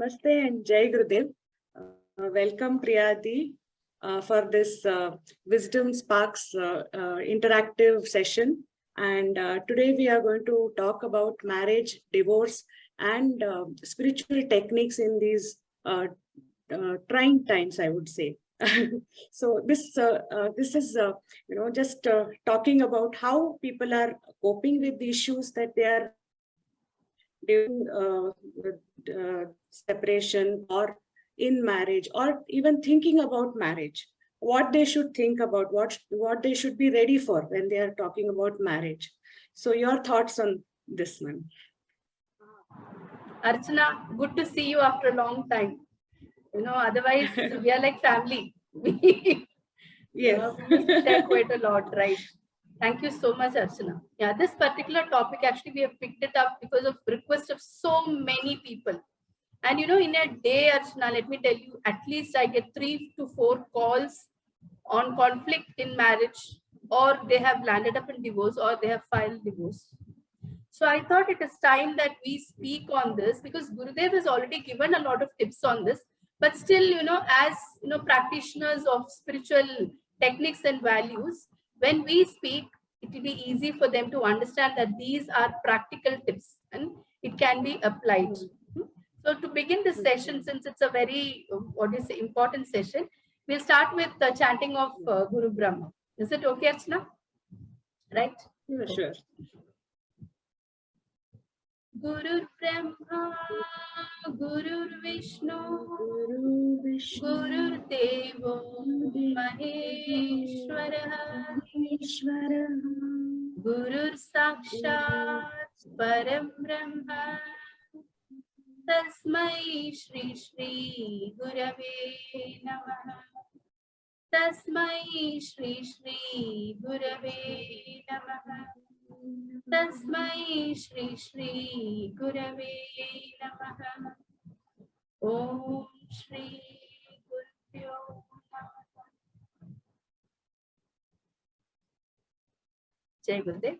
Namaste and Jai Gurudev. Welcome Priya for this Wisdom Sparks interactive session. And today we are going to talk about marriage, divorce, and spiritual techniques in these trying times, I would say. So this is just talking about how people are coping with the issues that they are during separation or in marriage, or even thinking about marriage, what they should think about, what they should be ready for when they are talking about marriage. So your thoughts on this one? Archana, good to see you after a long time. Otherwise we are like family. Yes. We used to share quite a lot, right? Thank you so much, Archana. Yeah, this particular topic, actually, we have picked it up because of request of so many people. And in a day, Archana, let me tell you, at least I get 3 to 4 calls on conflict in marriage, or they have landed up in divorce, or they have filed divorce. So I thought it is time that we speak on this, because Gurudev has already given a lot of tips on this. But still, as practitioners of spiritual techniques and values, when we speak, it will be easy for them to understand that these are practical tips and it can be applied. So to begin this session, since it's a very, important session, we'll start with the chanting of Guru Brahma. Is it okay, Archana? Right? Yeah, sure. Guru Brahma, Guru Vishnu, Guru Devo Maheshwara, Guru Sakshat Param Brahma, Tasmai Shri Shri Gurave Namaha, Tasmai Shri Shri Gurave Namaha, Tasmai Shri Shri Gurave Namaha. Om Shri Gurubhyo Namaha. Jai Gurudev.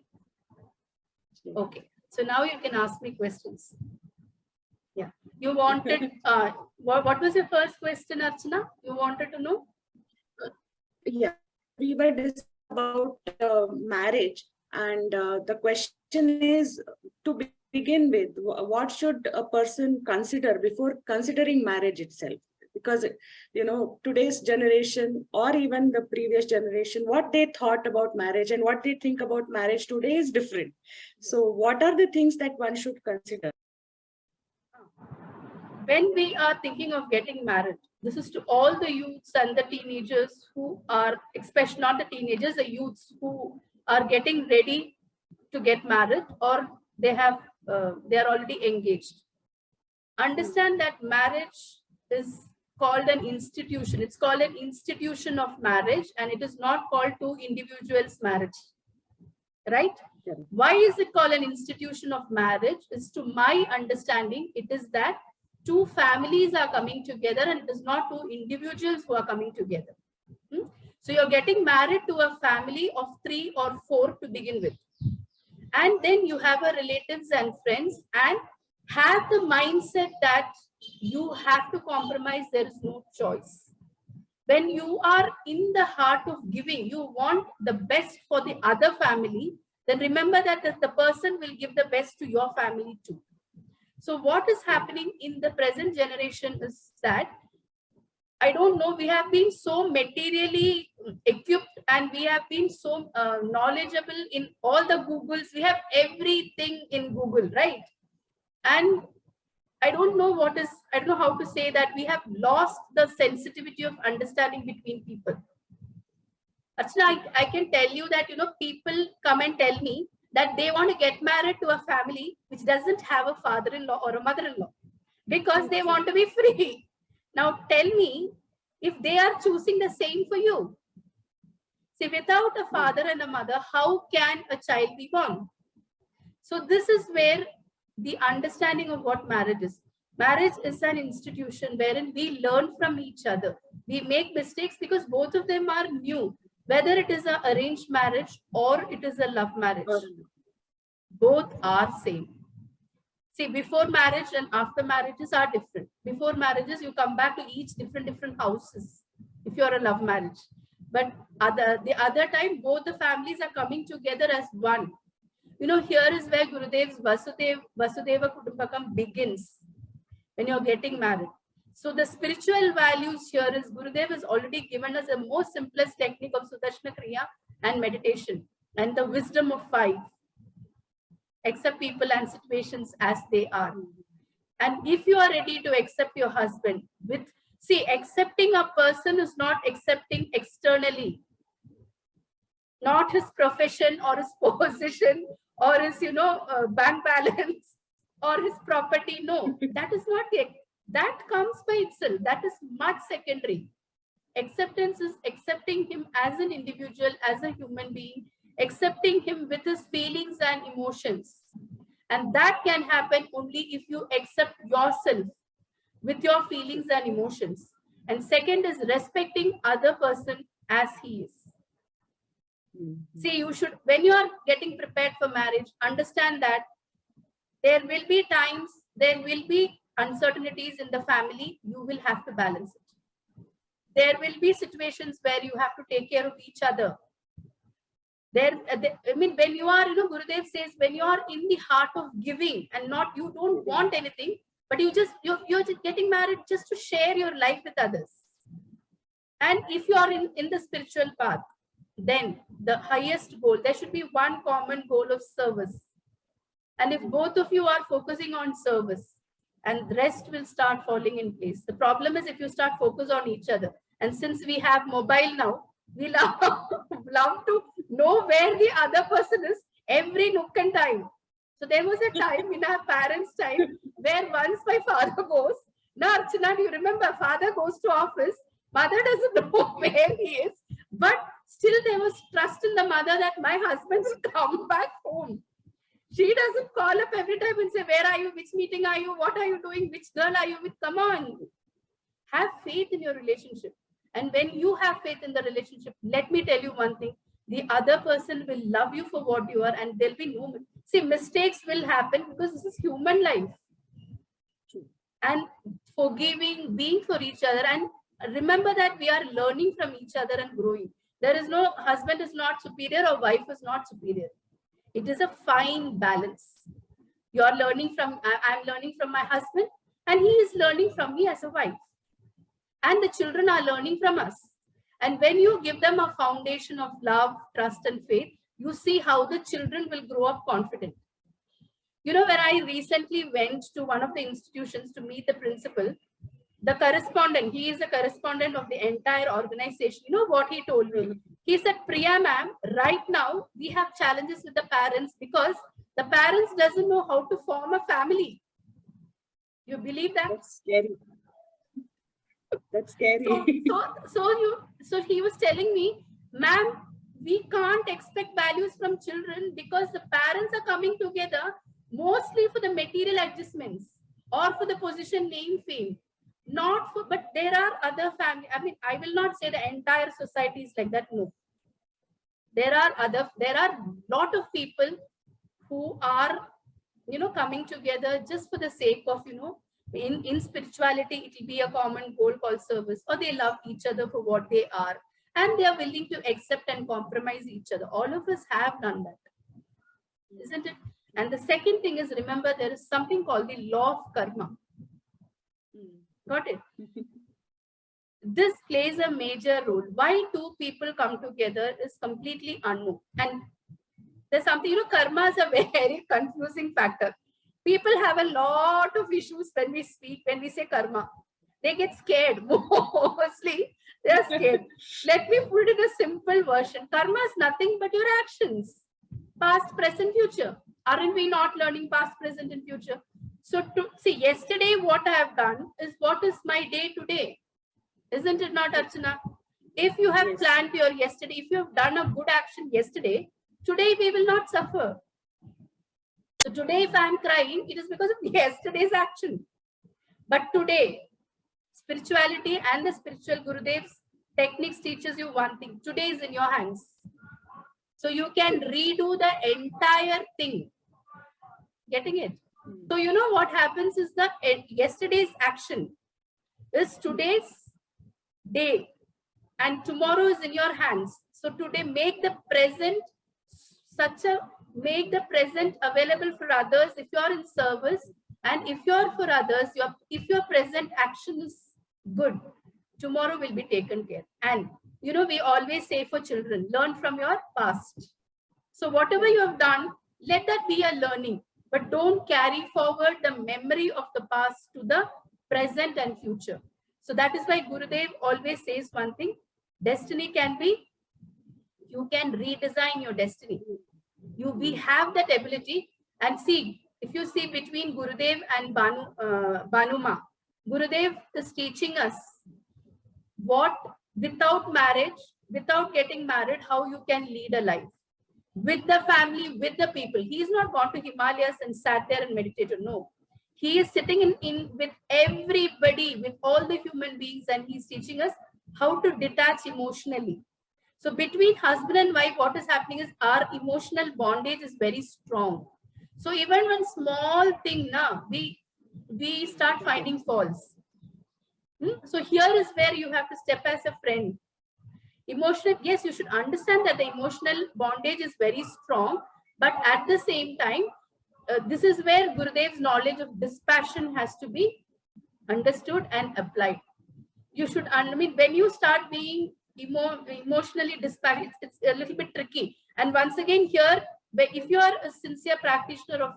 Okay, so now you can ask me questions. Yeah, you wanted, what was your first question, Archana? You wanted to know? Yeah, we were discussing about marriage, and the question is, to begin with, what should a person consider before considering marriage itself? Because today's generation, or even the previous generation, what they thought about marriage and what they think about marriage today is different. So what are the things that one should consider? When we are thinking of getting married, this is to all the youths and the teenagers who are, especially not the teenagers, the youths who are getting ready to get married, or they are already engaged. Understand that marriage is called an institution. It's called an institution of marriage, and it is not called two individuals' marriage. Right? Yeah. Why is it called an institution of marriage? Is, to my understanding, it is that two families are coming together, and it is not two individuals who are coming together. So you're getting married to a family of 3 or 4 to begin with. And then you have a relatives and friends, and have the mindset that you have to compromise. There is no choice. When you are in the heart of giving, you want the best for the other family, then remember that the person will give the best to your family too. So what is happening in the present generation is that, I don't know, we have been so materially equipped, and we have been so knowledgeable in all the Googles. We have everything in Google, right? And I don't know how to say that we have lost the sensitivity of understanding between people. Archana, I can tell you that, people come and tell me that they want to get married to a family which doesn't have a father-in-law or a mother-in-law, because they want to be free. Now tell me if they are choosing the same for you. See, without a father and a mother, how can a child be born? So this is where the understanding of what marriage is. Marriage is an institution wherein we learn from each other. We make mistakes because both of them are new. Whether it is an arranged marriage or it is a love marriage, both are same. See, before marriage and after marriages are different. Before marriages, you come back to each different houses if you're a love marriage. But the other time, both the families are coming together as one. You know, here is where Gurudev's Vasudeva Kutumbakam begins when you're getting married. So the spiritual values here is Gurudev has already given us the most simplest technique of Sudarshana Kriya and meditation and the wisdom of 5. Accept people and situations as they are. And if you are ready to accept your husband accepting a person is not accepting externally, not his profession or his position or his, bank balance or his property. No, that is not it. That comes by itself. That is much secondary. Acceptance is accepting him as an individual, as a human being, accepting him with his feelings and emotions. And that can happen only if you accept yourself with your feelings and emotions. And second is respecting other person as he is. See, you should, when you are getting prepared for marriage, understand that there will be times, there will be uncertainties in the family, you will have to balance it. There will be situations where you have to take care of each other. When you are, Gurudev says, when you are in the heart of giving and not, you don't want anything, but you're just getting married just to share your life with others. And if you are in the spiritual path, then the highest goal, there should be one common goal of service. And if both of you are focusing on service, and the rest will start falling in place. The problem is if you start focus on each other. And since we have mobile now, we love to know where the other person is every nook and time. So there was a time in our parents' time where once my father goes, now Archana, do you remember, father goes to office, mother doesn't know where he is, but still there was trust in the mother that my husband will come back home. She doesn't call up every time and say, where are you? Which meeting are you? What are you doing? Which girl are you with? Come on. Have faith in your relationship. And when you have faith in the relationship, let me tell you one thing. The other person will love you for what you are and there'll be no... See, mistakes will happen because this is human life. And forgiving, being for each other. And remember that we are learning from each other and growing. There is no husband is not superior or wife is not superior. It is a fine balance. You are learning from, I'm learning from my husband and he is learning from me as a wife. And the children are learning from us. And when you give them a foundation of love, trust and faith, you see how the children will grow up confident. You know, when I recently went to one of the institutions to meet the principal, the correspondent, he is the correspondent of the entire organization. You know what he told me? He said, Priya ma'am, right now we have challenges with the parents because the parents doesn't know how to form a family. You believe that? That's scary. That's scary. So he was telling me, ma'am, we can't expect values from children because the parents are coming together mostly for the material adjustments or for the position, name, fame. Not for, but there are other family. I mean, I will not say the entire society is like that. No. There are lot of people who are, coming together just for the sake of, in spirituality, it will be a common goal called service, or they love each other for what they are. And they are willing to accept and compromise each other. All of us have done that. Isn't it? And the second thing is, remember, there is something called the law of karma. Got it? This plays a major role. Why two people come together is completely unknown. And there's something, karma is a very confusing factor. People have a lot of issues when we speak, when we say karma. They get scared. Mostly, they are scared. Let me put it in a simple version. Karma is nothing but your actions. Past, present, future. Aren't we not learning past, present, and future? So to see, yesterday what I have done is what is my day today. Isn't it not, Archana? If you have planned your yesterday, if you have done a good action yesterday, today we will not suffer. So today if I am crying, it is because of yesterday's action. But today, spirituality and the spiritual Gurudev's techniques teaches you one thing. Today is in your hands. So you can redo the entire thing. Getting it? So you know what happens is that yesterday's action is today's day and tomorrow is in your hands. So today make the present make the present available for others. If you are in service and if you are for others, if your present action is good, tomorrow will be taken care. And you know, we always say for children, learn from your past. So whatever you have done, let that be a learning, but don't carry forward the memory of the past to the present and future. So that is why Gurudev always says one thing: destiny can be, you can redesign your destiny. We have that ability. And see, if you see between Gurudev and Banuma, Gurudev is teaching us what, without marriage, without getting married, how you can lead a life with the family, with the people. He is not gone to Himalayas and sat there and meditated. No, he is sitting in with everybody, with all the human beings, and he's teaching us how to detach emotionally. So between husband and wife, what is happening is our emotional bondage is very strong. So even one small thing now, we start finding faults. So here is where you have to step as a friend. Emotional, yes, you should understand that the emotional bondage is very strong, but at the same time, this is where Gurudev's knowledge of dispassion has to be understood and applied. You should, I mean, when you start being emotionally dispassionate, it's a little bit tricky. And once again here, if you are a sincere practitioner of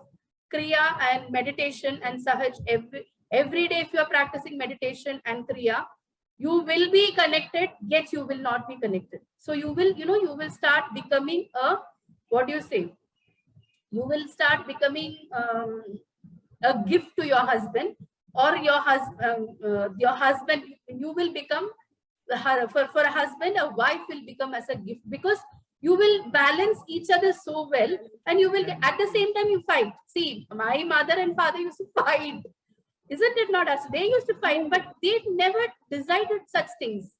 Kriya and meditation and Sahaj, every day if you are practicing meditation and Kriya, you will be connected, yet you will not be connected. So you will, you know, you will start becoming a, what do you say? You will start becoming a gift to your husband, or your husband, you will become, for a husband, a wife will become as a gift, because you will balance each other so well, and you will, at the same time you fight. See, my mother and father used to fight. Isn't it not us? They used to fight, but they never decided such things.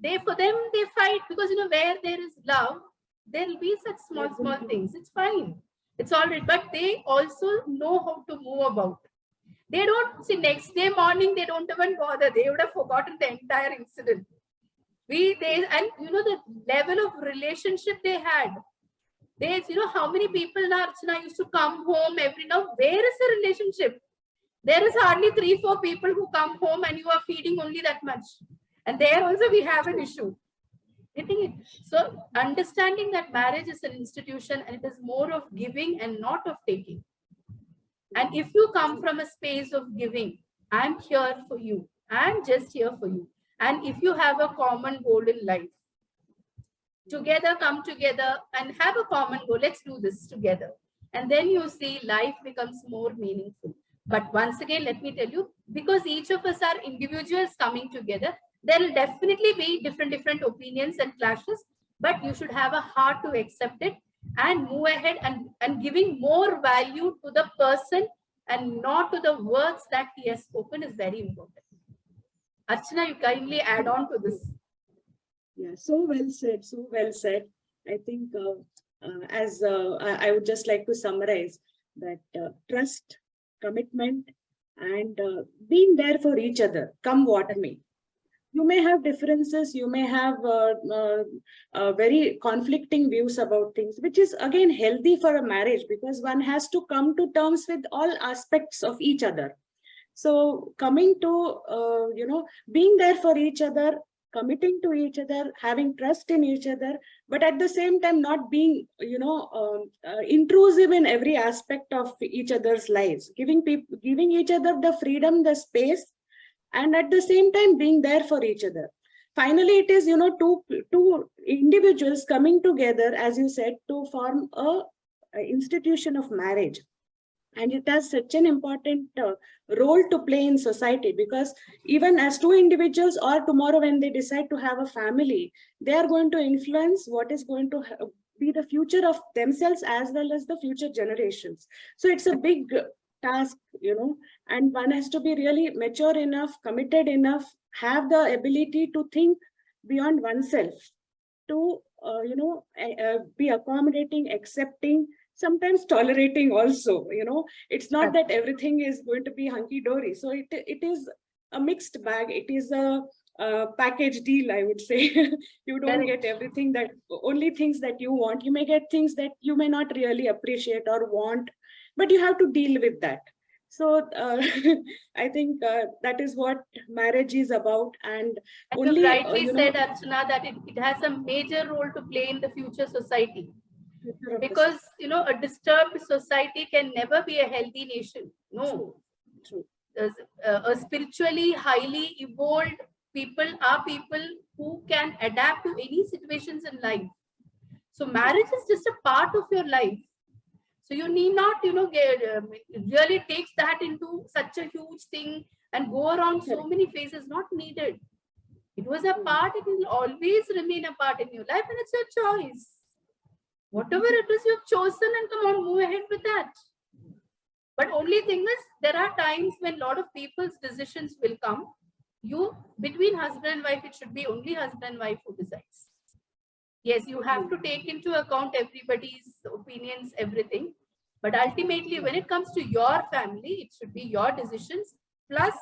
For them, they fight because, you know, where there is love, there will be such small things. It's fine. It's all right. But they also know how to move about. They don't, see, next day morning, they don't even bother. They would have forgotten the entire incident. And you know, the level of relationship they had. You know, how many people now, Archana, used to come home every now. Where is the relationship? There is hardly 3-4 people who come home and you are feeding only that much. And there also we have an issue. So understanding that marriage is an institution and it is more of giving and not of taking. And if you come from a space of giving, I'm here for you. I'm just here for you. And if you have a common goal in life, together, come together and have a common goal. Let's do this together. And then you see life becomes more meaningful. But once again, let me tell you, because each of us are individuals coming together, there will definitely be different opinions and clashes, but you should have a heart to accept it and move ahead, and giving more value to the person and not to the words that he has spoken is very important. Archana, you kindly add on to this. Yeah, so well said, so well said. I think I would just like to summarize that trust, commitment, and being there for each other, come what may. You may have differences, you may have very conflicting views about things, which is again healthy for a marriage, because one has to come to terms with all aspects of each other. So coming to, you know, being there for each other, committing to each other, having trust in each other, but at the same time not being, you know, intrusive in every aspect of each other's lives, giving each other the freedom, the space, and at the same time being there for each other. Finally, it is, you know, two individuals coming together, as you said, to form a institution of marriage. And it has such an important role to play in society, because even as two individuals, or tomorrow when they decide to have a family, they are going to influence what is going to be the future of themselves as well as the future generations. So it's a big task, you know, and one has to be really mature enough, committed enough, have the ability to think beyond oneself, to you know, be accommodating, accepting, sometimes tolerating also. You know, it's not that everything is going to be hunky-dory. So it is a mixed bag. It is a package deal, I would say. You don't get everything, that only things that you want. You may get things that you may not really appreciate or want, but you have to deal with that. So I think that is what marriage is about. And only, you rightly said, Archana, that it has a major role to play in the future society. Because, you know, a disturbed society can never be a healthy nation. No. True. A spiritually highly evolved people are people who can adapt to any situations in life. So marriage is just a part of your life. So you need not, you know, really takes that into such a huge thing and go around so many phases. Not needed. It was a part. It will always remain a part in your life, and it's your choice. Whatever it is you've chosen, and come on, move ahead with that. But only thing is, there are times when a lot of people's decisions will come. Between husband and wife, it should be only husband and wife who decides. Yes, you have to take into account everybody's opinions, everything. But ultimately, when it comes to your family, it should be your decisions. Plus,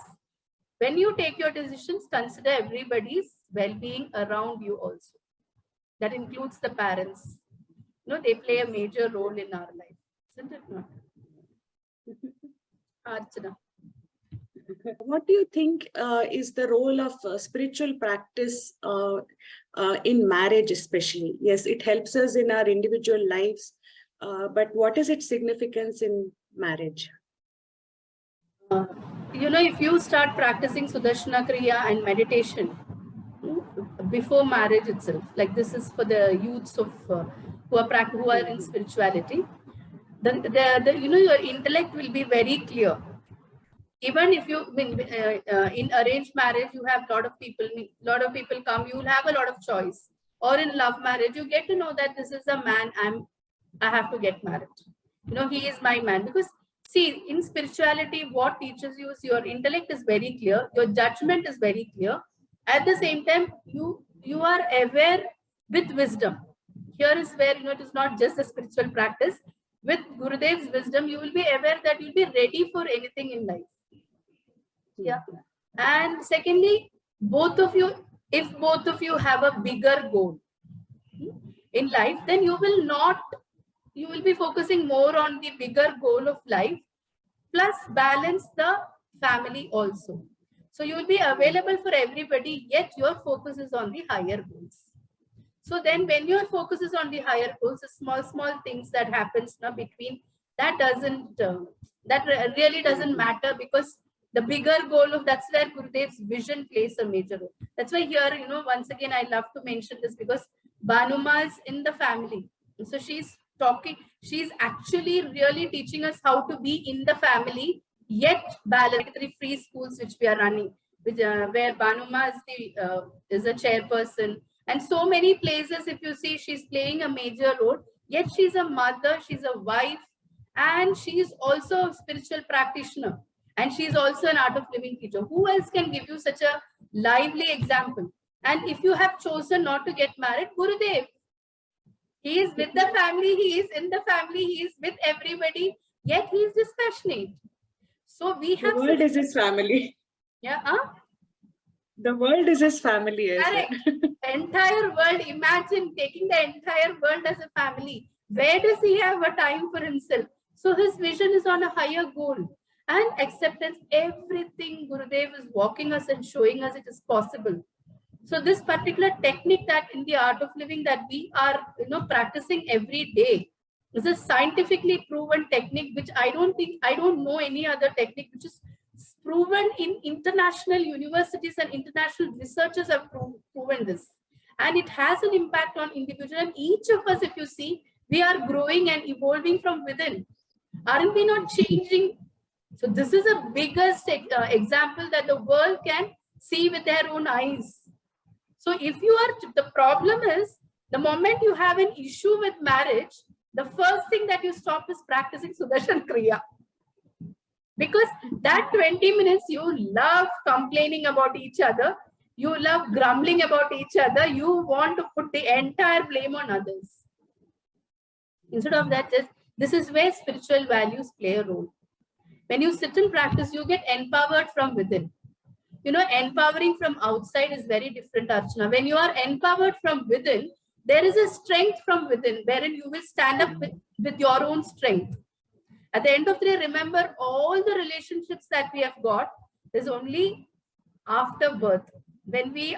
when you take your decisions, consider everybody's well-being around you also. That includes the parents. You know, they play a major role in our life, isn't it not? Archana. What do you think is the role of spiritual practice in marriage, especially? Yes, it helps us in our individual lives, but what is its significance in marriage? You know, if you start practicing Sudarshana Kriya and meditation before marriage itself, like this is for the youths of who are in spirituality, you know, your intellect will be very clear. Even if you in arranged marriage, you have a lot of people come, you will have a lot of choice. Or in love marriage, you get to know that this is a man I have to get married. You know, he is my man. Because see, in spirituality, what teaches you is your intellect is very clear, your judgment is very clear. At the same time, you are aware with wisdom. Here is where, you know, it is not just a spiritual practice. With Gurudev's wisdom, you will be aware that you'll be ready for anything in life. Yeah. And secondly, if both of you have a bigger goal in life, then you will be focusing more on the bigger goal of life, plus balance the family also. So you will be available for everybody, yet your focus is on the higher goals. So then when your focus is on the higher goals, the small things that happens now between, that really doesn't matter, because the bigger goal of, that's where Gurudev's vision plays a major role. That's why here, you know, once again, I love to mention this, because Banuma is in the family. So she's actually really teaching us how to be in the family, yet balance. 3 free schools which we are running, where Banuma is a chairperson. And so many places, if you see, she's playing a major role, yet she's a mother, she's a wife, and she's also a spiritual practitioner. And she's also an art of living teacher. Who else can give you such a lively example? And if you have chosen not to get married, Gurudev, he is with the family, he is in the family, he is with everybody, yet he is dispassionate. So we have... The world is his family. Yeah, the world is his family. Correct. Entire world, imagine taking the entire world as a family. Where does he have a time for himself? So his vision is on a higher goal. And acceptance, everything Gurudev is walking us and showing us it is possible. So this particular technique that in the art of living that we are, you know, practicing every day is a scientifically proven technique, which I don't know any other technique which is proven in international universities, and international researchers have proven this. And it has an impact on individual, and each of us, if you see, we are growing and evolving from within. Aren't we not changing? So this is a biggest example that the world can see with their own eyes. So if you are, the problem is, the moment you have an issue with marriage, the first thing that you stop is practicing Sudarshan Kriya. Because that 20 minutes, you love complaining about each other, you love grumbling about each other, you want to put the entire blame on others. Instead of that, this is where spiritual values play a role. When you sit and practice, you get empowered from within. Empowering from outside is very different, Archana. When you are empowered from within, there is a strength from within, wherein you will stand up with your own strength. At the end of the day, remember, all the relationships that we have got is only after birth. When we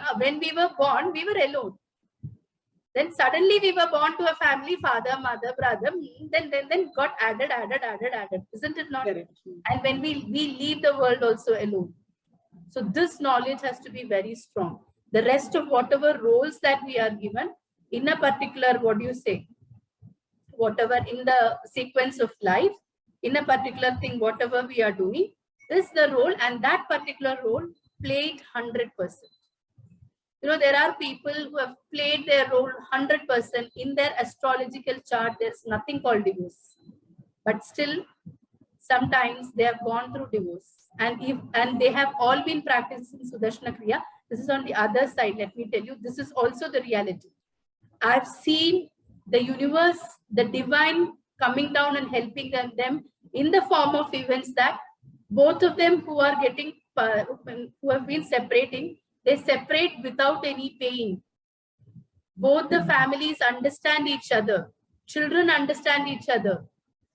were born, we were alone. Then suddenly we were born to a family, father, mother, brother. Then got added. Isn't it not? Correct. And when we leave the world also alone. So this knowledge has to be very strong. The rest of whatever roles that we are given in a particular, whatever in the sequence of life, in a particular thing, whatever we are doing, is the role, and that particular role played 100%. There are people who have played their role 100% in their astrological chart. There's nothing called divorce, but still sometimes they have gone through divorce, and they have all been practicing Sudarshana Kriya. This is on the other side. Let me tell you, this is also the reality. I've seen the universe, the divine coming down and helping them in the form of events that both of them who are getting, who have been separating, they separate without any pain. Both the families understand each other. Children understand each other.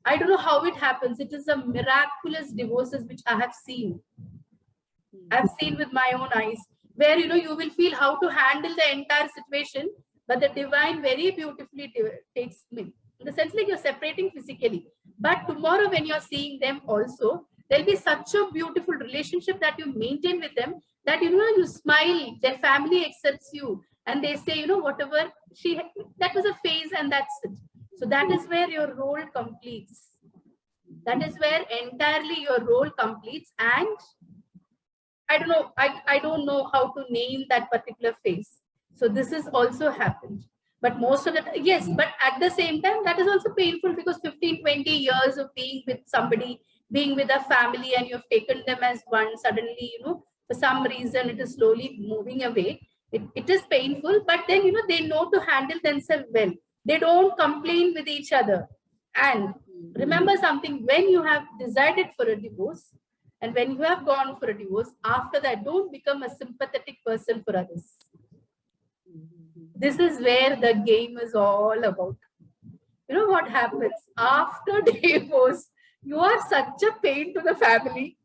I don't know how it happens. It is a miraculous divorces which I have seen. I've seen with my own eyes, where you will feel how to handle the entire situation, but the divine very beautifully takes me. In the sense, like, you're separating physically, but tomorrow when you're seeing them also, there'll be such a beautiful relationship that you maintain with them, that you smile, their family accepts you, and they say, whatever that was a phase, and that's it. So that is where your role completes. That is where entirely your role completes. And I don't know, I don't know how to name that particular phase. So this has also happened. But most of it, yes, but at the same time, that is also painful, because 15, 20 years of being with somebody, being with a family, and you've taken them as one, suddenly, for some reason, it is slowly moving away. It is painful, but then, they know to handle themselves well. They don't complain with each other. And remember something, when you have decided for a divorce, and when you have gone for a divorce, after that, don't become a sympathetic person for others. This is where the game is all about. What happens after divorce? You are such a pain to the family.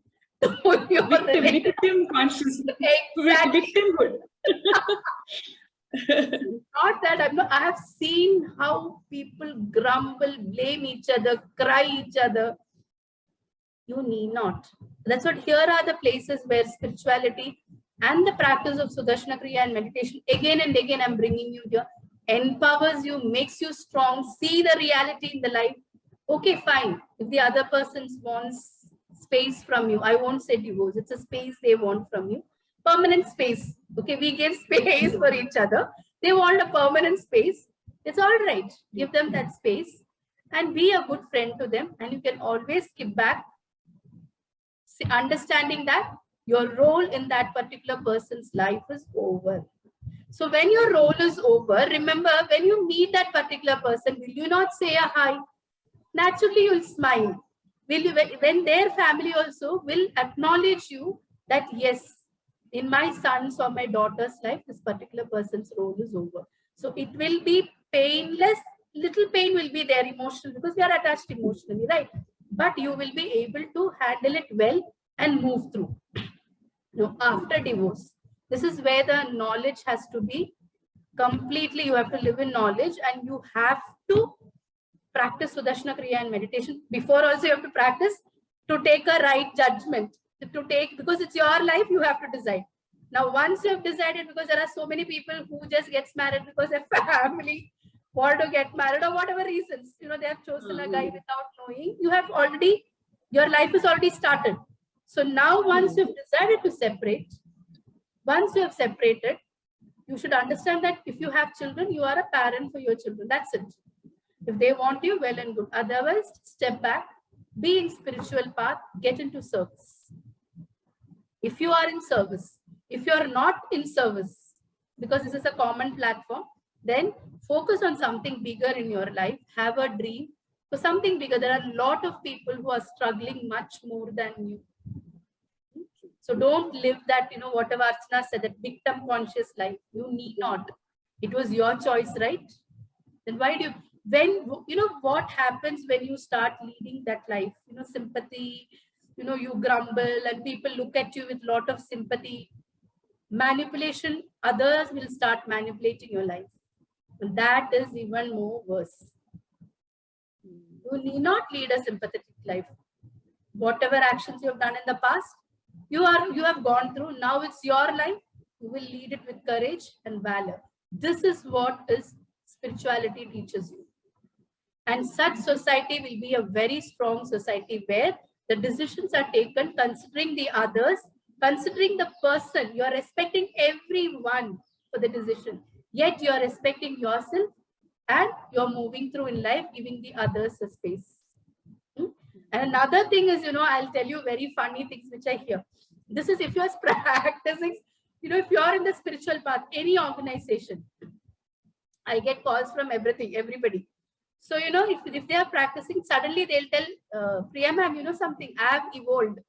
Victim consciousness. Exactly. Victimhood. Not that I have seen how people grumble, blame each other, cry each other. You need not. That's what, here are the places where spirituality and the practice of Sudarshana Kriya and meditation, again and again, I'm bringing you here, empowers you, makes you strong, see the reality in the life. Okay, fine. If the other person wants space from you, I won't say divorce, it's a space they want from you. Permanent space. Okay, we give space for each other. They want a permanent space. It's all right. Give them that space and be a good friend to them. And you can always skip back, understanding that your role in that particular person's life is over. So when your role is over, remember, when you meet that particular person, will you not say a hi? Naturally, you'll smile. Will you, when their family also will acknowledge you that, yes, in my son's or my daughter's life, this particular person's role is over. So it will be painless. Little pain will be there, emotional, because we are attached emotionally, right? But you will be able to handle it well and move through. After divorce, this is where the knowledge has to be completely, you have to live in knowledge, and you have to practice Sudarshana Kriya and meditation. Before also you have to practice to take a right judgment, because it's your life, you have to decide. Now, once you have decided, because there are so many people who just gets married because their family want to get married or whatever reasons, they have chosen a guy without knowing. You have already, your life is already started. So now, once you've decided to separate, once you have separated, you should understand that if you have children, you are a parent for your children. That's it. If they want you, well and good. Otherwise, step back, be in spiritual path, get into service. If you are in service, if you are not in service, because this is a common platform, then focus on something bigger in your life. Have a dream for something bigger. There are a lot of people who are struggling much more than you. So don't live that, whatever Archana said, that victim conscious life. You need not. It was your choice, right? Then why do you, when, what happens when you start leading that life? Sympathy, you grumble and people look at you with lot of sympathy. Manipulation, others will start manipulating your life. And that is even more worse. You need not lead a sympathetic life. Whatever actions you have done in the past, you have gone through. Now it's your life. You will lead it with courage and valor. This is what is spirituality teaches you. And such society will be a very strong society where the decisions are taken considering the others, considering the person. You are respecting everyone for the decision. Yet you are respecting yourself and you're moving through in life, giving the others a space. And another thing is, I'll tell you very funny things which I hear. This is if you're practicing, if you're in the spiritual path, any organization, I get calls from everybody. So, if they are practicing, suddenly they'll tell, Priya ma'am, something, I have evolved.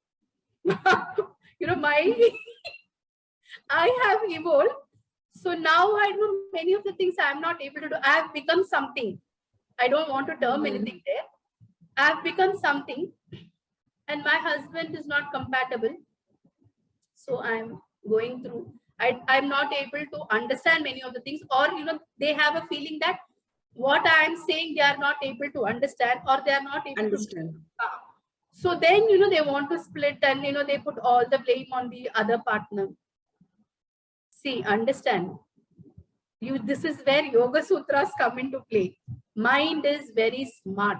I have evolved. So now I know many of the things I'm not able to do. I have become something. I don't want to term anything there. I have become something and my husband is not compatible. So I'm going through, I'm not able to understand many of the things, or, they have a feeling that what I'm saying, they are not able to understand, or they are not able to understand. So then, they want to split and, they put all the blame on the other partner. See, understand, this is where Yoga Sutras come into play. Mind is very smart.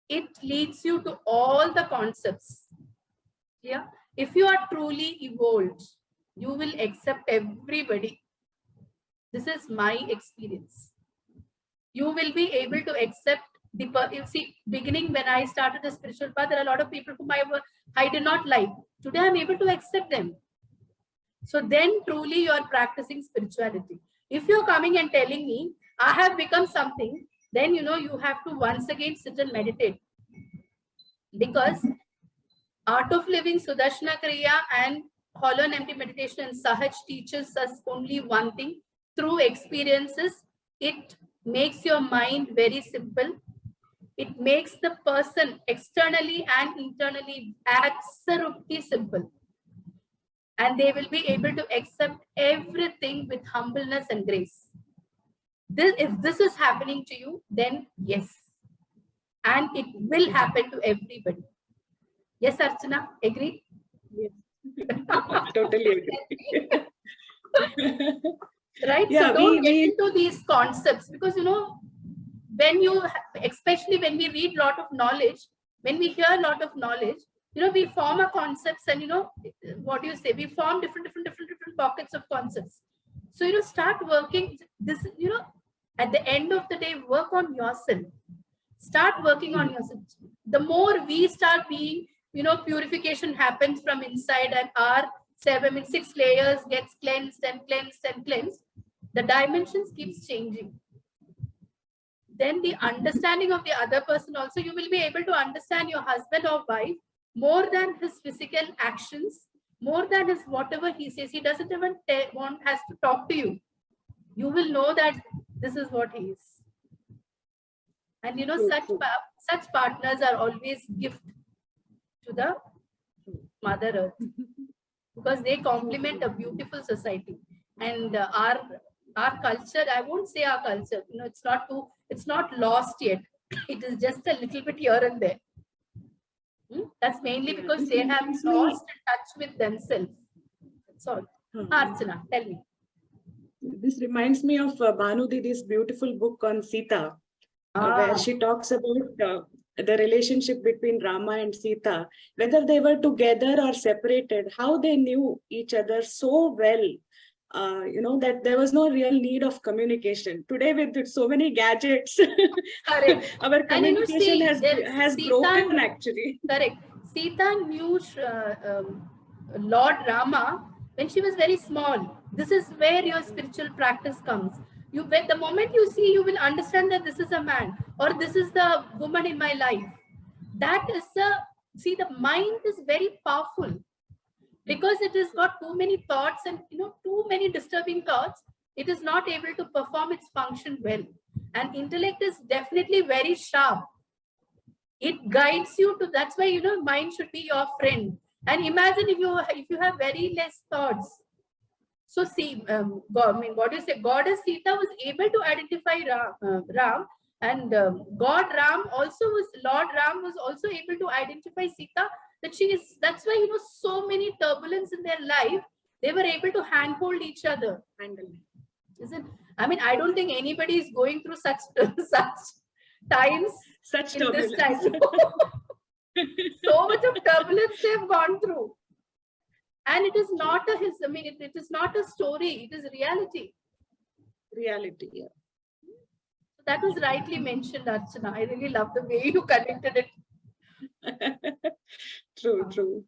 It leads you to all the concepts. Yeah. If you are truly evolved, you will accept everybody. This is my experience. You will be able to accept you see, beginning when I started the spiritual path, there are a lot of people whom I did not like. Today I'm able to accept them. So then truly you are practicing spirituality. If you're coming and telling me, I have become something, then, you have to once again sit and meditate. Because Art of Living, Sudarshana Kriya and Hollow and Empty Meditation and Sahaj teaches us only one thing. Through experiences, it makes your mind very simple. It makes the person externally and internally absolutely simple. And they will be able to accept everything with humbleness and grace. If this is happening to you, then yes. And it will happen to everybody. Yes, Archana, agree? Yes. Totally agree. Right? Yeah, so don't get into these concepts because, when especially when we read a lot of knowledge, when we hear a lot of knowledge, we form a concepts and, what do you say? We form different pockets of concepts. So, start working this, at the end of the day, work on yourself. Start working on yourself. The more we start being, purification happens from inside and our 6 layers gets cleansed and cleansed and cleansed. The dimensions keeps changing. Then the understanding of the other person also, you will be able to understand your husband or wife more than his physical actions, more than his whatever he says. He doesn't even has to talk to you. You will know that this is what he is. And such partners are always gift to the Mother Earth because they complement a beautiful society. And our culture, I won't say our culture, it's not lost yet. It is just a little bit here and there. That's mainly because they have lost touch with themselves. So, Archana, tell me. This reminds me of Bhanu Didi's beautiful book on Sita, where she talks about the relationship between Rama and Sita, whether they were together or separated, how they knew each other so well, that there was no real need of communication. Today, with so many gadgets, our communication has broken actually. Correct. Sita knew Lord Rama when she was very small. This is where your spiritual practice comes. The moment you see, you will understand that this is a man or this is the woman in my life. That is the mind is very powerful. Because it has got too many thoughts and too many disturbing thoughts, it is not able to perform its function well. And intellect is definitely very sharp. It guides you to, that's why mind should be your friend. And imagine if you have very less thoughts. So see, God, I mean, what you say, Goddess Sita was able to identify Ram, and Lord Ram was also able to identify Sita, that she is, that's why so many turbulence in their life, they were able to handhold each other. Isn't, I mean, I don't think anybody is going through such times, such in turbulence. This time. So much of turbulence they have gone through. And it is not it is not a story, it is reality. Reality, yeah. So that was rightly mentioned, Archana. I really love the way you connected it. True.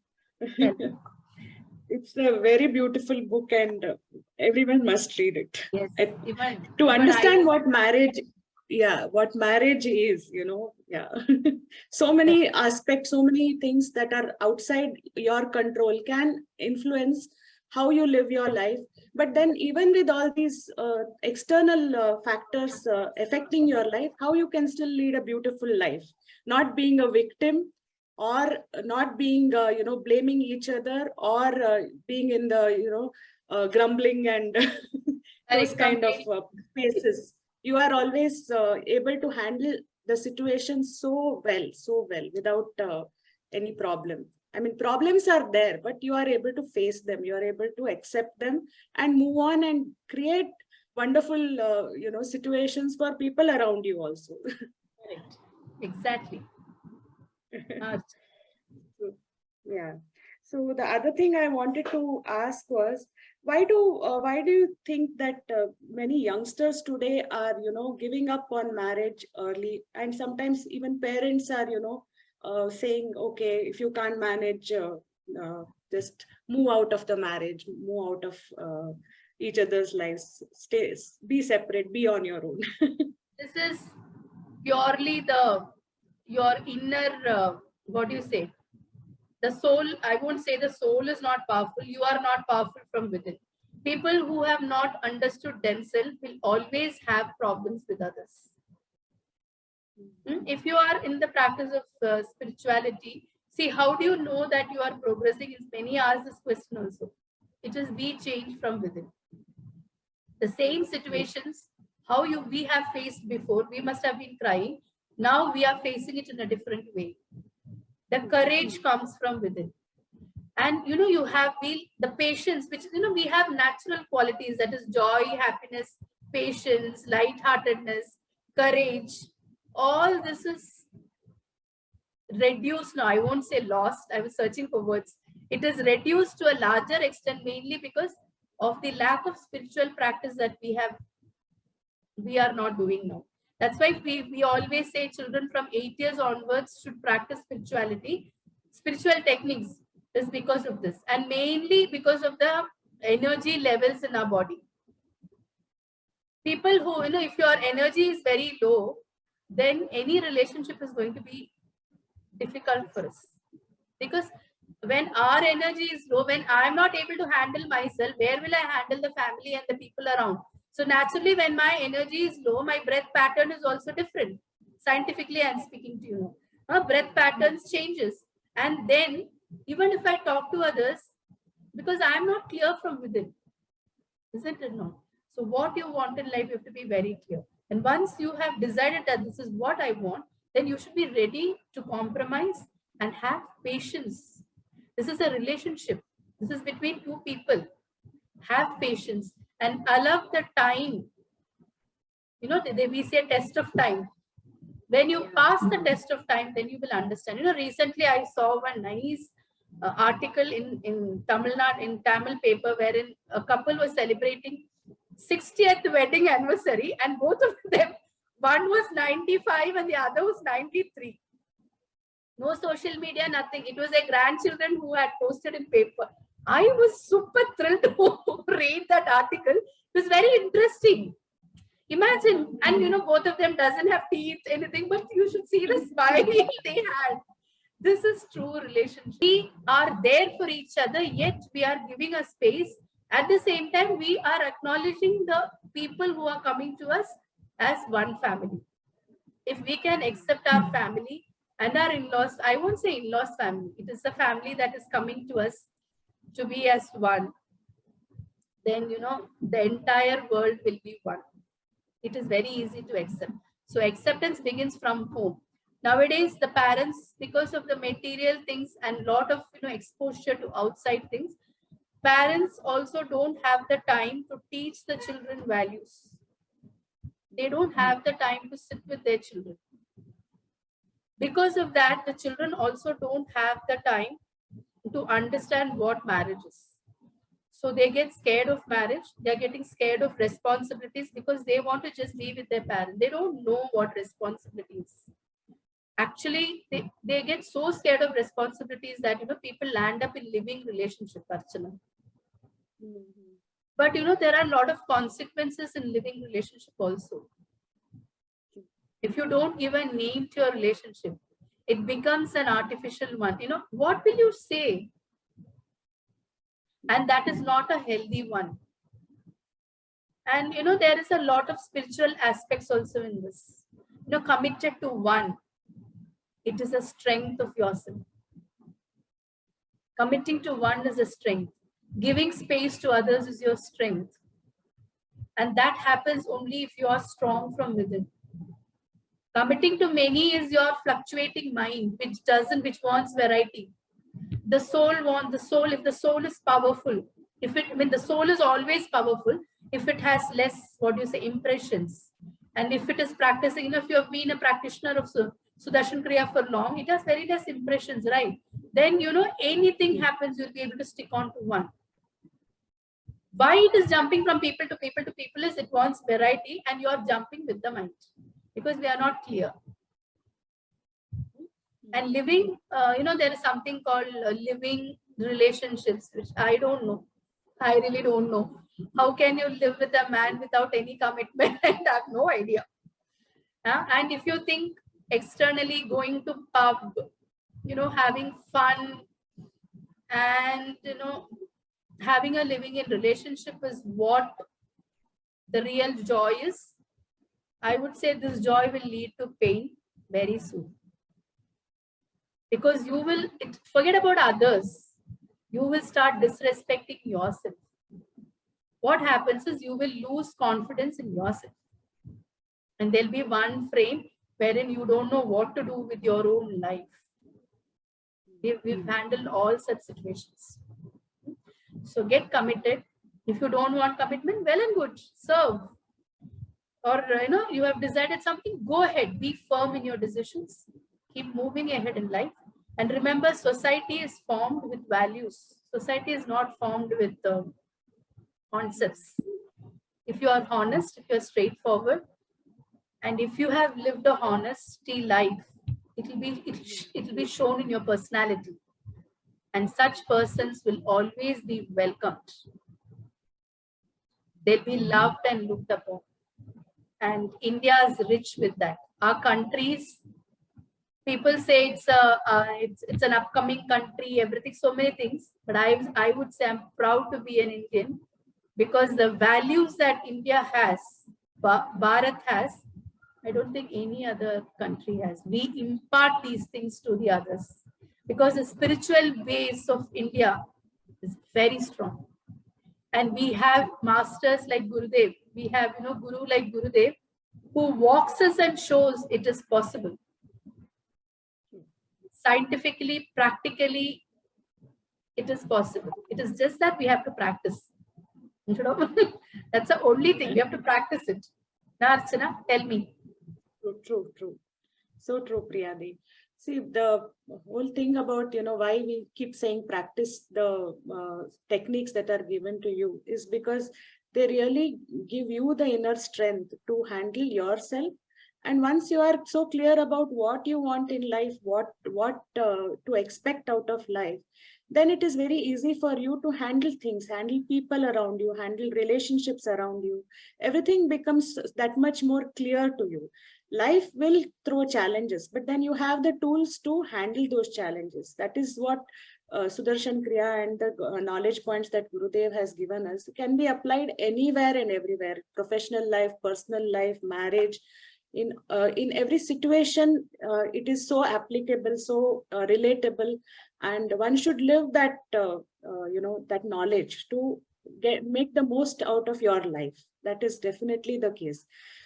It's a very beautiful book, and everyone must read it. Yes, to understand what marriage is, so many aspects, so many things that are outside your control can influence how you live your life. But then even with all these external factors affecting your life, how you can still lead a beautiful life, not being a victim, or not being blaming each other, or being in the grumbling and those kind of spaces. You are always able to handle the situation so well without any problem. I mean, problems are there, but you are able to face them, you are able to accept them and move on and create wonderful situations for people around you also. Correct. Exactly. Yeah. So the other thing I wanted to ask was, why do you think that many youngsters today are giving up on marriage early, and sometimes even parents are saying, okay, if you can't manage, just move out of the marriage, move out of each other's lives, be separate, be on your own. This is purely your inner, what do you say, the soul. I won't say the soul is not powerful, you are not powerful from within. People who have not understood themselves will always have problems with others. If you are in the practice of spirituality, see, how do you know that you are progressing? Is many ask this question also. It is be changed from within. The same situations, how we have faced before, we must have been crying. Now we are facing it in a different way. The courage comes from within. And you have the patience, which we have natural qualities, that is joy, happiness, patience, lightheartedness, courage. All this is reduced now. I won't say lost, I was searching for words. It is reduced to a larger extent, mainly because of the lack of spiritual practice that we are not doing now. That's why we always say children from 8 years onwards should practice spirituality, spiritual techniques, is because of this, and mainly because of the energy levels in our body. People who, if your energy is very low, then any relationship is going to be difficult for us. Because when our energy is low, when I'm not able to handle myself, where will I handle the family and the people around? So naturally, when my energy is low, my breath pattern is also different. Scientifically, I'm speaking to you. Breath patterns changes. And then, even if I talk to others, because I'm not clear from within, isn't it? No. So what you want in life, you have to be very clear. And once you have decided that this is what I want, then you should be ready to compromise and have patience. This is a relationship. This is between two people. Have patience and allow the time. We say test of time. When you pass the test of time, then you will understand. Recently I saw one nice article in Tamil Nadu, in Tamil paper, wherein a couple was celebrating 60th wedding anniversary, and both of them, one was 95 and the other was 93. No social media, nothing. It was their grandchildren who had posted in paper. I was super thrilled to read that article. It was very interesting. Imagine, and both of them doesn't have teeth, anything, but you should see the smile they had. This is true relationship. We are there for each other, yet we are giving a space. At the same time, we are acknowledging the people who are coming to us as one family. If we can accept our family and our in-laws, I won't say in-laws family, it is the family that is coming to us to be as one, then the entire world will be one. It is very easy to accept. So acceptance begins from home. Nowadays, the parents, because of the material things and lot of exposure to outside things, parents also don't have the time to teach the children values. They don't have the time to sit with their children. Because of that, the children also don't have the time to understand what marriage is. So they get scared of marriage. They're getting scared of responsibilities because they want to just be with their parents. They don't know what responsibilities. Actually, they get so scared of responsibilities that people land up in living relationship, Archana. But there are a lot of consequences in living relationship also. If you don't give a name to your relationship, it becomes an artificial one. What will you say? And that is not a healthy one. And there is a lot of spiritual aspects also in this. Committed to one, it is a strength of yourself. Committing to one is a strength. Giving space to others is your strength. And that happens only if you are strong from within. Committing to many is your fluctuating mind, which wants variety. If the soul is powerful, the soul is always powerful, if it has less, impressions. And if it is practicing, if you have been a practitioner of Sudarshan Kriya for long, it has very less impressions, right? Then, anything happens, you'll be able to stick on to one. Why it is jumping from people to people to people is it wants variety and you're jumping with the mind because we are not clear. And living, there is something called living relationships, which I don't know. I really don't know. How can you live with a man without any commitment? I have no idea. And if you think externally going to pub, having fun and, having a living in relationship is what the real joy is, I would say this joy will lead to pain very soon. Because you will forget about others. You will start disrespecting yourself. What happens is you will lose confidence in yourself. And there'll be one frame wherein you don't know what to do with your own life. We've handled all such situations. So get committed. If you don't want commitment, well and good, serve. Or, you have decided something, go ahead, be firm in your decisions. Keep moving ahead in life. And remember, society is formed with values. Society is not formed with concepts. If you are honest, if you are straightforward, and if you have lived a honesty life, it will be shown in your personality. And such persons will always be welcomed. They'll be loved and looked upon. And India is rich with that. Our countries, people say it's an upcoming country, everything, so many things. But I would say I'm proud to be an Indian because the values that India has, Bharat has, I don't think any other country has. We impart these things to the others because the spiritual base of India is very strong. And we have masters like Gurudev. We have, Guru like Gurudev who walks us and shows it is possible. Scientifically, practically, it is possible. It is just that we have to practice. That's the only thing. We have to practice it. Now, Archana, tell me. True. So true, Priyadi. See, the whole thing about, why we keep saying practice the techniques that are given to you is because they really give you the inner strength to handle yourself. And once you are so clear about what you want in life, what to expect out of life, then it is very easy for you to handle things, handle people around you, handle relationships around you. Everything becomes that much more clear to you. life will throw challenges, but then you have the tools to handle those challenges. That is what Sudarshan Kriya and the knowledge points that Gurudev has given us can be applied anywhere and everywhere. Professional life, personal life, marriage. In every situation, it is so applicable, so relatable, and one should live that that knowledge to make the most out of your life. That is definitely the case.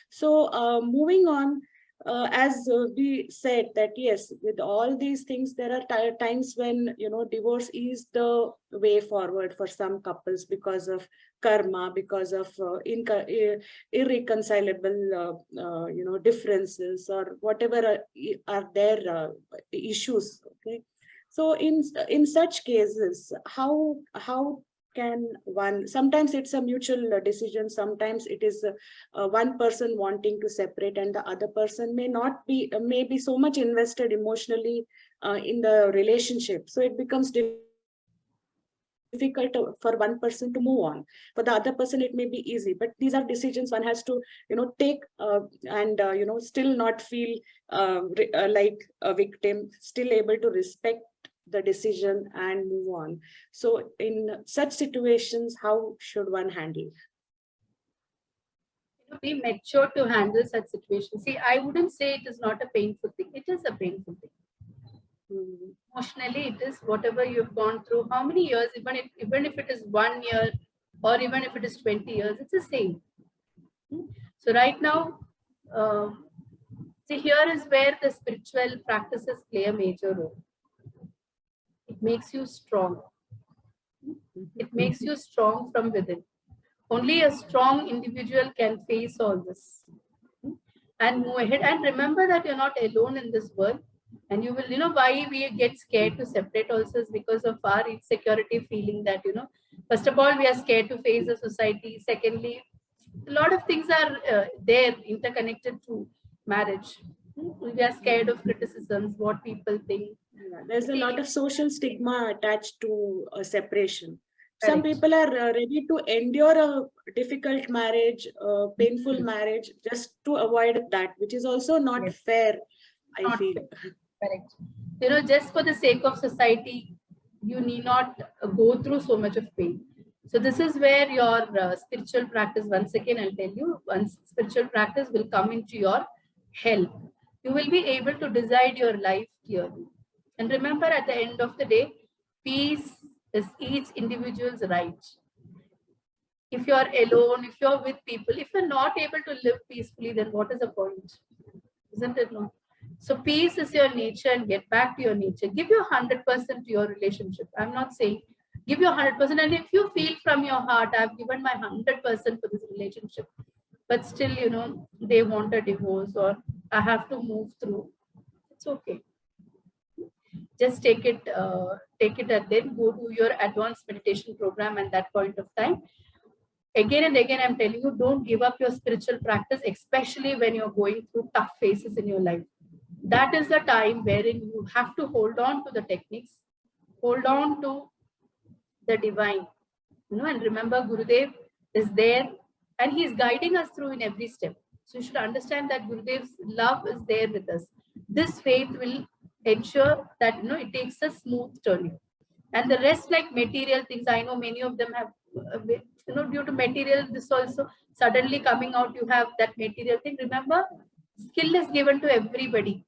So moving on, as we said that yes, with all these things, there are times when divorce is the way forward for some couples because of karma, because of irreconcilable differences or whatever are their issues. Okay, so in such cases, how can one, sometimes it's a mutual decision, sometimes it is one person wanting to separate and the other person may be so much invested emotionally in the relationship, so it becomes difficult for one person to move on. For the other person it may be easy, but these are decisions one has to take and still not feel like a victim, still able to respect the decision and move on. So in such situations, how should one handle? Be mature to handle such situations. See, I wouldn't say it is not a painful thing. It is a painful thing. Emotionally, it is whatever you've gone through. How many years, even if it is 1 year or even if it is 20 years, it's the same. So right now, see, here is where the spiritual practices play a major role. It makes you strong. It makes you strong from within. Only a strong individual can face all this and move ahead. And remember that you're not alone in this world. And you will, why we get scared to separate also is because of our insecurity feeling that, first of all, we are scared to face the society. Secondly, a lot of things are there interconnected to marriage. We are scared of criticisms, what people think. Yeah, there's a lot of social stigma attached to separation. Correct. Some people are ready to endure a difficult marriage, a painful marriage, just to avoid that, which is also not fair, I feel. Fair. Correct. Just for the sake of society, you need not go through so much of pain. So this is where your spiritual practice, once again, I'll tell you, once spiritual practice will come into your help. You will be able to decide your life clearly. And remember, at the end of the day, peace is each individual's right. If you're alone, if you're with people, if you're not able to live peacefully, then what is the point? Isn't it? No. So peace is your nature, and get back to your nature. Give your 100% to your relationship. I'm not saying give your 100%. And if you feel from your heart, I've given my 100% for this relationship, but still, they want a divorce or I have to move through, it's okay. Just take it and then go to your advanced meditation program at that point of time. Again and again, I'm telling you, don't give up your spiritual practice, especially when you're going through tough phases in your life. That is the time wherein you have to hold on to the techniques, hold on to the divine, and remember Gurudev is there and he is guiding us through in every step. So you should understand that Gurudev's love is there with us. This faith will ensure that, it takes a smooth turning. And the rest, like material things, I know many of them have, due to material, this also suddenly coming out, you have that material thing. Remember, skill is given to everybody.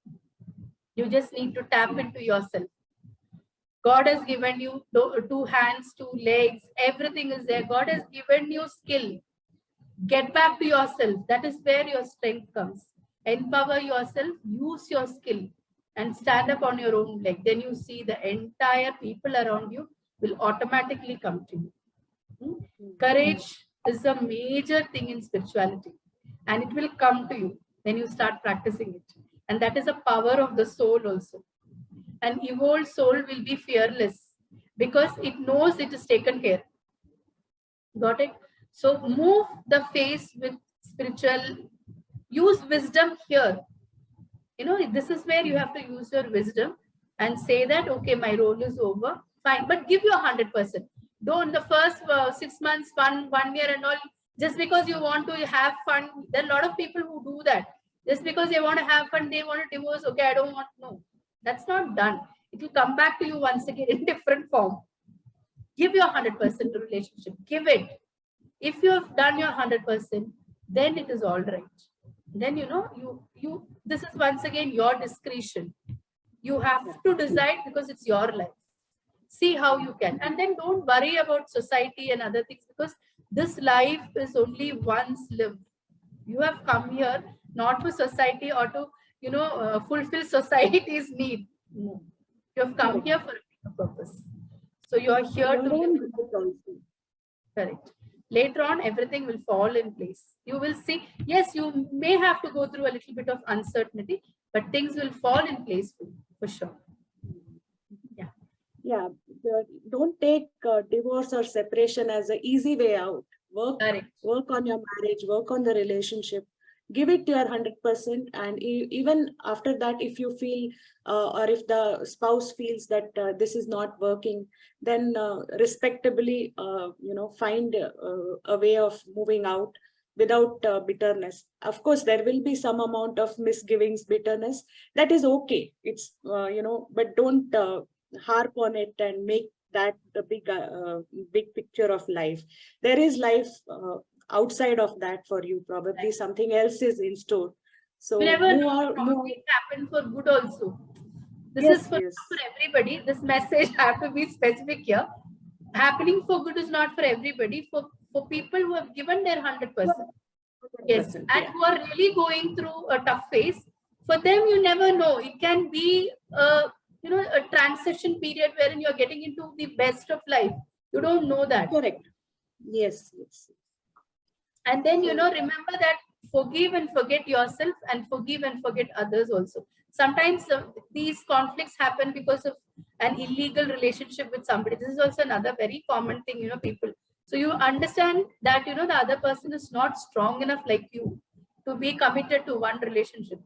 You just need to tap into yourself. God has given you 2 hands, 2 legs, everything is there. God has given you skill. Get back to yourself. That is where your strength comes. Empower yourself, use your skill and stand up on your own leg. Then you see the entire people around you will automatically come to you. Courage is a major thing in spirituality, and it will come to you when you start practicing it. And that is a power of the soul also. An evolved soul will be fearless because it knows it is taken care. Got it? So move the face with spiritual, use wisdom here. This is where you have to use your wisdom and say that, okay, my role is over, fine, but give your 100%. Don't the first 6 months, 1 year and all, just because you want to have fun. There are a lot of people who do that. Just because they want to have fun, they want to divorce. Okay, I don't want. No, that's not done. It will come back to you once again in different form. Give your 100% to relationship. Give it. If you have done your 100%, then it is all right. Then you. This is once again your discretion. You have to decide because it's your life. See how you can, and then don't worry about society and other things, because this life is only once lived. You have come here not for society or to fulfill society's need. No. You have come here for a bigger purpose. So you are here to live. Correct. Later on, everything will fall in place. You will see, yes, you may have to go through a little bit of uncertainty, but things will fall in place for sure. Yeah, don't take divorce or separation as an easy way out. Work on your marriage, work on the relationship, give it your 100%. And even after that, if you feel or if the spouse feels that this is not working, then respectably, find a way of moving out without bitterness. Of course, there will be some amount of misgivings, bitterness. That is okay. It's, but don't harp on it and make that the big picture of life. There is life outside of that for you. Probably something else is in store. So you never know, it happen for good also. This is for everybody. This message have to be specific here. Happening for good is not for everybody. For people who have given their 100%. Yes, and who are really going through a tough phase. For them, you never know. It can be a transition period wherein you're getting into the best of life. You don't know that. Correct. Yes. And then, remember that forgive and forget yourself, and forgive and forget others also. Sometimes these conflicts happen because of an illegal relationship with somebody. This is also another very common thing, people. So you understand that, the other person is not strong enough like you to be committed to one relationship.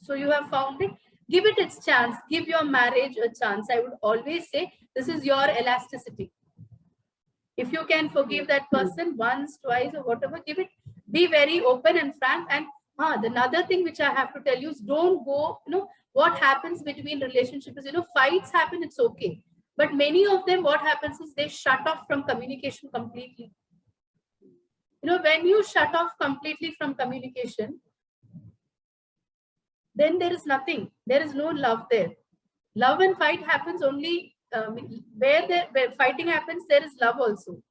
So you have found it. Give it its chance. Give your marriage a chance. I would always say this is your elasticity. If you can forgive that person once, twice, or whatever, give it. Be very open and frank. And another thing which I have to tell you is don't go, what happens between relationships is, fights happen, it's okay. But many of them, what happens is they shut off from communication completely. When you shut off completely from communication, then there is nothing. There is no love there. Love and fight happens only where fighting happens, there is love also.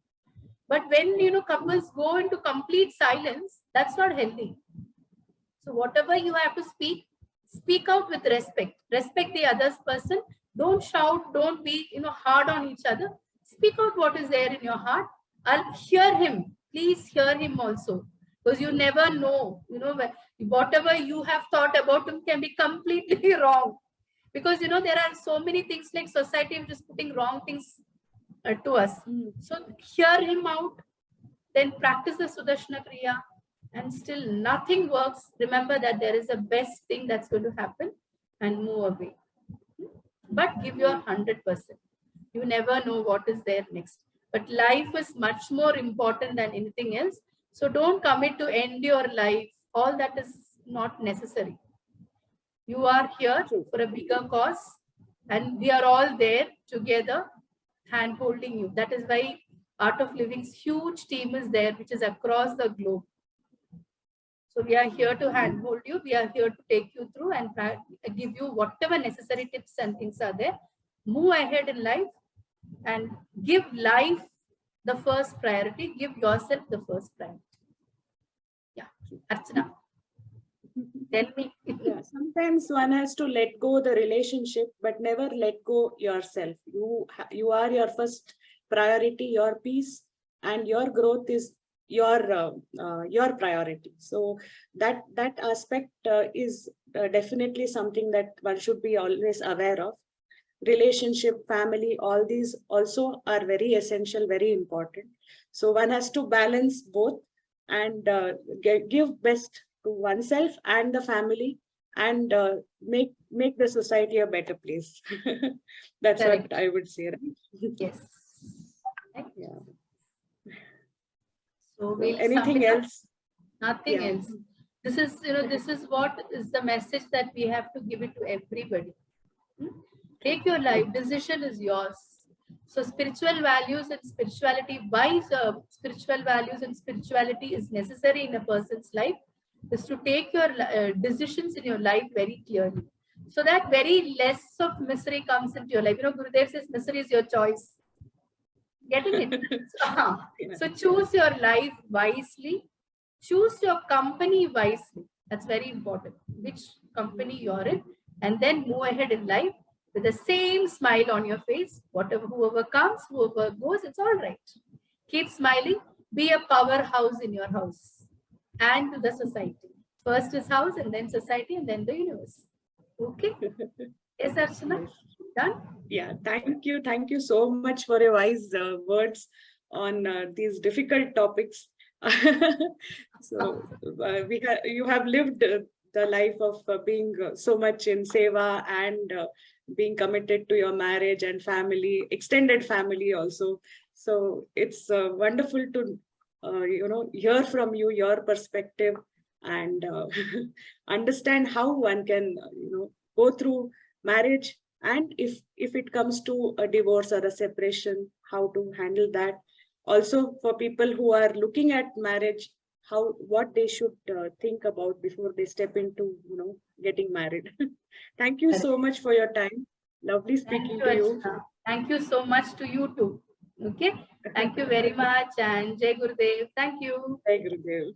But when, couples go into complete silence, that's not healthy. So whatever you have to speak out with respect. Respect the other person. Don't shout. Don't be, hard on each other. Speak out what is there in your heart. I'll hear him. Please hear him also. Because you never know, whatever you have thought about him can be completely wrong. Because, there are so many things like society which is putting wrong things to us. So hear him out, then practice the Sudarshana Kriya, and still nothing works. Remember that there is a best thing that's going to happen and move away. But give your 100%. You never know what is there next. But life is much more important than anything else. So don't commit to end your life. All that is not necessary. You are here for a bigger cause, and we are all there together, hand holding you. That is why Art of Living's huge team is there, which is across the globe. So we are here to hand hold you. We are here to take you through and give you whatever necessary tips and things are there. Move ahead in life and give life the first priority. Give yourself the first priority. Yeah, Archana. Tell me. Yeah, sometimes one has to let go the relationship, but never let go yourself. You are your first priority. Your peace and your growth is your priority. So that aspect is definitely something that one should be always aware of. Relationship, family, all these also are very essential, very important. So one has to balance both and give best to oneself and the family, and make the society a better place. That's correct. What I would say, right? Yes. Yeah. So anything else? Nothing else. This is, this is what is the message that we have to give it to everybody. Take your life, decision is yours. So spiritual values and spirituality, why spiritual values and spirituality is necessary in a person's life, is to take your decisions in your life very clearly, so that very less of misery comes into your life. Gurudev says misery is your choice. Getting it? So choose your life wisely. Choose your company wisely. That's very important. Which company you're in, and then move ahead in life with the same smile on your face. Whoever comes, whoever goes, it's all right. Keep smiling. Be a powerhouse in your house and to the society. First is house, and then society, and then the universe. Okay? Yes, Archana? Yes. Done? Yeah, thank you. Thank you so much for your wise words on these difficult topics. So you have lived the life of being so much in seva and being committed to your marriage and family, extended family also. So it's wonderful to hear from you your perspective and understand how one can go through marriage, and if it comes to a divorce or a separation, how to handle that. Also for people who are looking at marriage, what they should think about before they step into getting married. Thank you so much for your time. Lovely speaking to you. Archana. Thank you so much to you too. Okay. Thank you very much, and Jai Gurudev. Thank you. Jai Gurudev.